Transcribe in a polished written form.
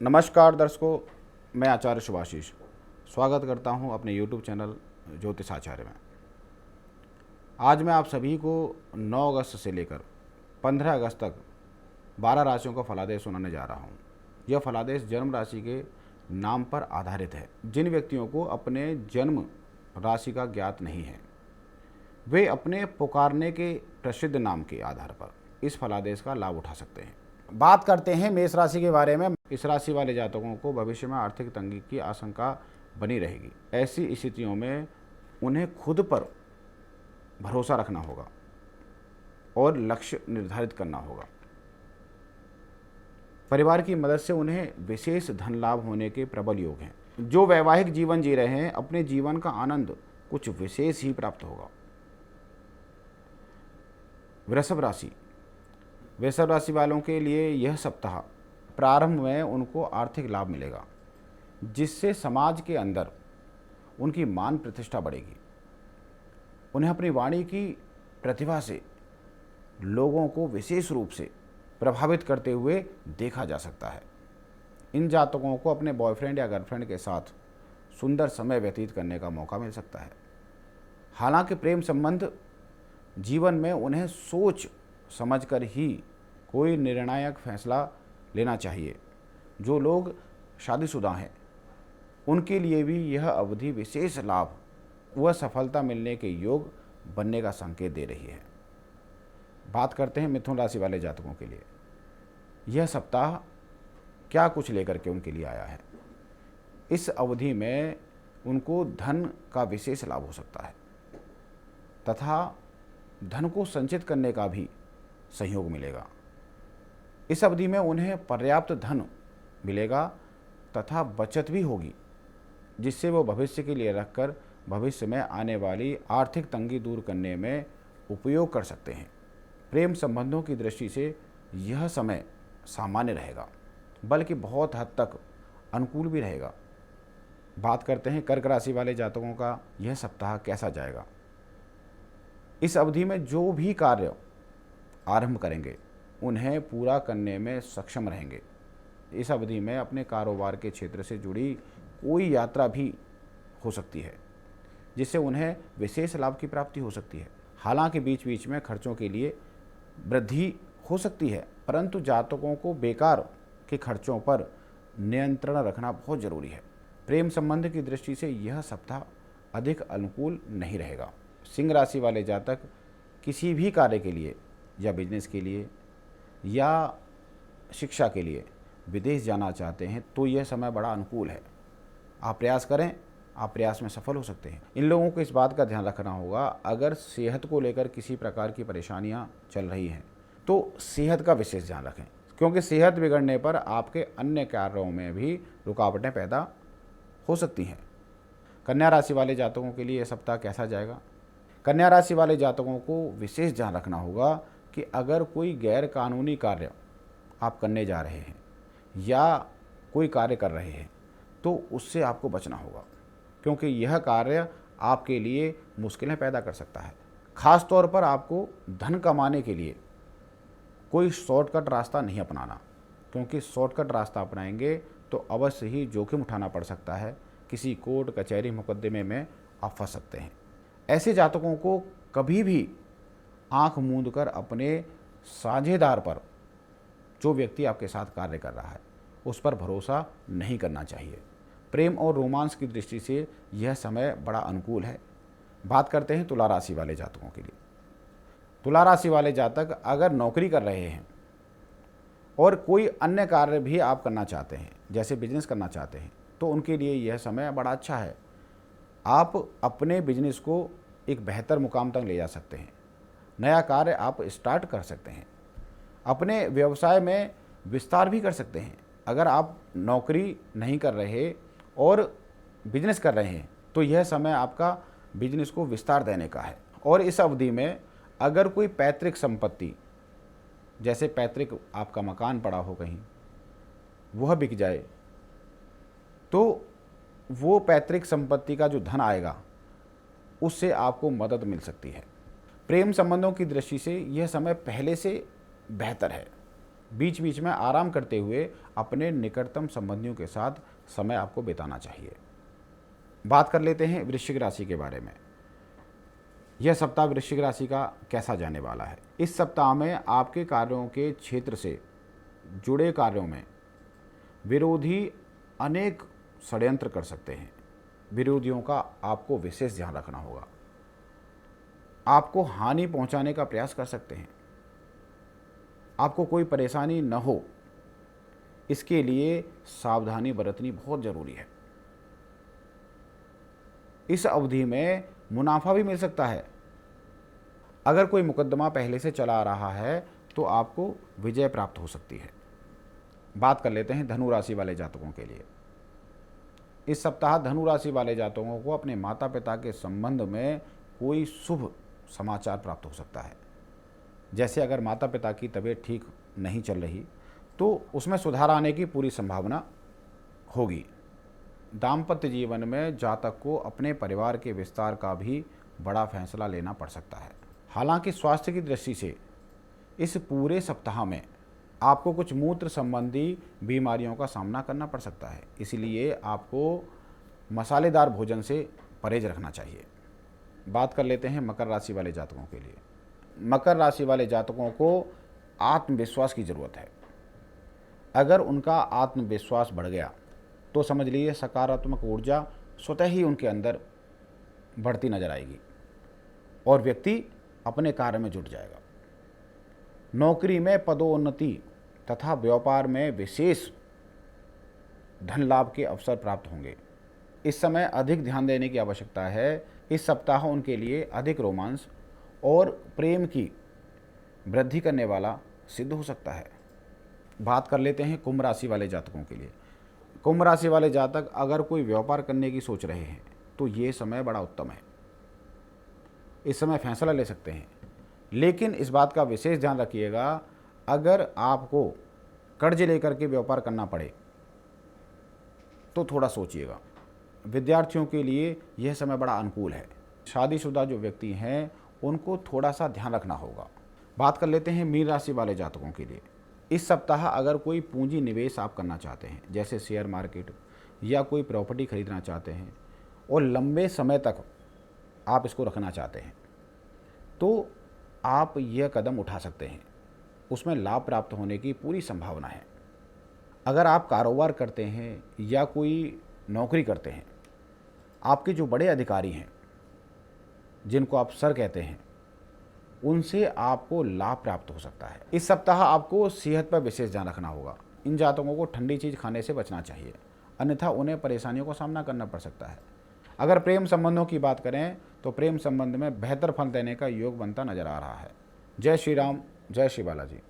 नमस्कार दर्शकों, मैं आचार्य शुभाशीष स्वागत करता हूं अपने YouTube चैनल ज्योतिष आचार्य में। आज मैं आप सभी को 9 अगस्त से लेकर 15 अगस्त तक 12 राशियों का फलादेश सुनाने जा रहा हूं। यह फलादेश जन्म राशि के नाम पर आधारित है। जिन व्यक्तियों को अपने जन्म राशि का ज्ञात नहीं है, वे अपने पुकारने के प्रसिद्ध नाम के आधार पर इस फलादेश का लाभ उठा सकते हैं। बात करते हैं मेष राशि के बारे में। इस राशि वाले जातकों को भविष्य में आर्थिक तंगी की आशंका बनी रहेगी। ऐसी स्थितियों में उन्हें खुद पर भरोसा रखना होगा और लक्ष्य निर्धारित करना होगा। परिवार की मदद से उन्हें विशेष धन लाभ होने के प्रबल योग हैं। जो वैवाहिक जीवन जी रहे हैं, अपने जीवन का आनंद कुछ विशेष ही प्राप्त होगा। वृषभ राशि वालों के लिए यह सप्ताह प्रारंभ में उनको आर्थिक लाभ मिलेगा, जिससे समाज के अंदर उनकी मान प्रतिष्ठा बढ़ेगी। उन्हें अपनी वाणी की प्रतिभा से लोगों को विशेष रूप से प्रभावित करते हुए देखा जा सकता है। इन जातकों को अपने बॉयफ्रेंड या गर्लफ्रेंड के साथ सुंदर समय व्यतीत करने का मौका मिल सकता है। हालांकि प्रेम संबंध जीवन में उन्हें सोच समझकर ही कोई निर्णायक फैसला लेना चाहिए। जो लोग शादीशुदा हैं, उनके लिए भी यह अवधि विशेष लाभ व सफलता मिलने के योग बनने का संकेत दे रही है। बात करते हैं मिथुन राशि वाले जातकों के लिए। यह सप्ताह क्या कुछ लेकर के उनके लिए आया है। इस अवधि में उनको धन का विशेष लाभ हो सकता है तथा धन को संचित करने का भी सहयोग मिलेगा। इस अवधि में उन्हें पर्याप्त धन मिलेगा तथा बचत भी होगी, जिससे वो भविष्य के लिए रखकर भविष्य में आने वाली आर्थिक तंगी दूर करने में उपयोग कर सकते हैं। प्रेम संबंधों की दृष्टि से यह समय सामान्य रहेगा, बल्कि बहुत हद तक अनुकूल भी रहेगा। बात करते हैं कर्क राशि वाले जातकों का यह सप्ताह कैसा जाएगा। इस अवधि में जो भी कार्य आरंभ करेंगे, उन्हें पूरा करने में सक्षम रहेंगे। इस अवधि में अपने कारोबार के क्षेत्र से जुड़ी कोई यात्रा भी हो सकती है, जिससे उन्हें विशेष लाभ की प्राप्ति हो सकती है। हालांकि बीच बीच में खर्चों के लिए वृद्धि हो सकती है, परंतु जातकों को बेकार के खर्चों पर नियंत्रण रखना बहुत जरूरी है। प्रेम संबंध की दृष्टि से यह सप्ताह अधिक अनुकूल नहीं रहेगा। सिंह राशि वाले जातक किसी भी कार्य के लिए या बिजनेस के लिए या शिक्षा के लिए विदेश जाना चाहते हैं तो यह समय बड़ा अनुकूल है। आप प्रयास करें, आप प्रयास में सफल हो सकते हैं। इन लोगों को इस बात का ध्यान रखना होगा, अगर सेहत को लेकर किसी प्रकार की परेशानियां चल रही हैं तो सेहत का विशेष ध्यान रखें, क्योंकि सेहत बिगड़ने पर आपके अन्य कार्यों में भी रुकावटें पैदा हो सकती हैं। कन्या राशि वाले जातकों के लिए यह सप्ताह कैसा जाएगा। कन्या राशि वाले जातकों को विशेष ध्यान रखना होगा कि अगर कोई गैर कानूनी कार्य आप करने जा रहे हैं या कोई कार्य कर रहे हैं तो उससे आपको बचना होगा, क्योंकि यह कार्य आपके लिए मुश्किलें पैदा कर सकता है। खास तौर पर आपको धन कमाने के लिए कोई शॉर्टकट रास्ता नहीं अपनाना, क्योंकि शॉर्टकट रास्ता अपनाएंगे तो अवश्य ही जोखिम उठाना पड़ सकता है। किसी कोर्ट कचहरी मुकदमे में आप फंस सकते हैं। ऐसे जातकों को कभी भी आंख मूंद कर अपने साझेदार पर, जो व्यक्ति आपके साथ कार्य कर रहा है, उस पर भरोसा नहीं करना चाहिए। प्रेम और रोमांस की दृष्टि से यह समय बड़ा अनुकूल है। बात करते हैं तुला राशि वाले जातकों के लिए। तुला राशि वाले जातक अगर नौकरी कर रहे हैं और कोई अन्य कार्य भी आप करना चाहते हैं, जैसे बिजनेस करना चाहते हैं, तो उनके लिए यह समय बड़ा अच्छा है। आप अपने बिजनेस को एक बेहतर मुकाम तक ले जा सकते हैं। नया कार्य आप स्टार्ट कर सकते हैं। अपने व्यवसाय में विस्तार भी कर सकते हैं। अगर आप नौकरी नहीं कर रहे और बिजनेस कर रहे हैं तो यह समय आपका बिजनेस को विस्तार देने का है। और इस अवधि में अगर कोई पैतृक संपत्ति, जैसे पैतृक आपका मकान पड़ा हो कहीं, वह बिक जाए तो वो पैतृक संपत्ति का जो धन आएगा उससे आपको मदद मिल सकती है। प्रेम संबंधों की दृष्टि से यह समय पहले से बेहतर है। बीच बीच में आराम करते हुए अपने निकटतम संबंधियों के साथ समय आपको बिताना चाहिए। बात कर लेते हैं वृश्चिक राशि के बारे में। यह सप्ताह वृश्चिक राशि का कैसा जाने वाला है। इस सप्ताह में आपके कार्यों के क्षेत्र से जुड़े कार्यों में विरोधी अनेक षड्यंत्र कर सकते हैं। विरोधियों का आपको विशेष ध्यान रखना होगा। आपको हानि पहुंचाने का प्रयास कर सकते हैं। आपको कोई परेशानी न हो, इसके लिए सावधानी बरतनी बहुत ज़रूरी है। इस अवधि में मुनाफा भी मिल सकता है। अगर कोई मुकदमा पहले से चला आ रहा है तो आपको विजय प्राप्त हो सकती है। बात कर लेते हैं धनु राशि वाले जातकों के लिए। इस सप्ताह धनु राशि वाले जातकों को अपने माता पिता के संबंध में कोई शुभ समाचार प्राप्त हो सकता है। जैसे अगर माता पिता की तबीयत ठीक नहीं चल रही तो उसमें सुधार आने की पूरी संभावना होगी। दाम्पत्य जीवन में जातक को अपने परिवार के विस्तार का भी बड़ा फैसला लेना पड़ सकता है। हालांकि स्वास्थ्य की दृष्टि से इस पूरे सप्ताह में आपको कुछ मूत्र संबंधी बीमारियों का सामना करना पड़ सकता है, इसलिए आपको मसालेदार भोजन से परहेज रखना चाहिए। बात कर लेते हैं मकर राशि वाले जातकों के लिए। मकर राशि वाले जातकों को आत्मविश्वास की ज़रूरत है। अगर उनका आत्मविश्वास बढ़ गया तो समझ लीजिए सकारात्मक ऊर्जा स्वतः ही उनके अंदर बढ़ती नजर आएगी और व्यक्ति अपने कार्य में जुट जाएगा। नौकरी में पदोन्नति तथा व्यापार में विशेष धन लाभ के अवसर प्राप्त होंगे। इस समय अधिक ध्यान देने की आवश्यकता है। इस सप्ताह उनके लिए अधिक रोमांस और प्रेम की वृद्धि करने वाला सिद्ध हो सकता है। बात कर लेते हैं कुंभ राशि वाले जातकों के लिए। कुंभ राशि वाले जातक अगर कोई व्यापार करने की सोच रहे हैं तो ये समय बड़ा उत्तम है। इस समय फैसला ले सकते हैं, लेकिन इस बात का विशेष ध्यान रखिएगा, अगर आपको कर्ज लेकर के व्यापार करना पड़े तो थोड़ा सोचिएगा। विद्यार्थियों के लिए यह समय बड़ा अनुकूल है। शादीशुदा जो व्यक्ति हैं उनको थोड़ा सा ध्यान रखना होगा। बात कर लेते हैं मीन राशि वाले जातकों के लिए। इस सप्ताह अगर कोई पूंजी निवेश आप करना चाहते हैं, जैसे शेयर मार्केट या कोई प्रॉपर्टी खरीदना चाहते हैं और लंबे समय तक आप इसको रखना चाहते हैं, तो आप यह कदम उठा सकते हैं। उसमें लाभ प्राप्त होने की पूरी संभावना है। अगर आप कारोबार करते हैं या कोई नौकरी करते हैं, आपके जो बड़े अधिकारी हैं जिनको आप सर कहते हैं, उनसे आपको लाभ प्राप्त हो सकता है। इस सप्ताह आपको सेहत पर विशेष ध्यान रखना होगा। इन जातकों को ठंडी चीज़ खाने से बचना चाहिए, अन्यथा उन्हें परेशानियों का सामना करना पड़ सकता है। अगर प्रेम संबंधों की बात करें तो प्रेम संबंध में बेहतर फल देने का योग बनता नजर आ रहा है। जय श्री राम, जय श्री बालाजी।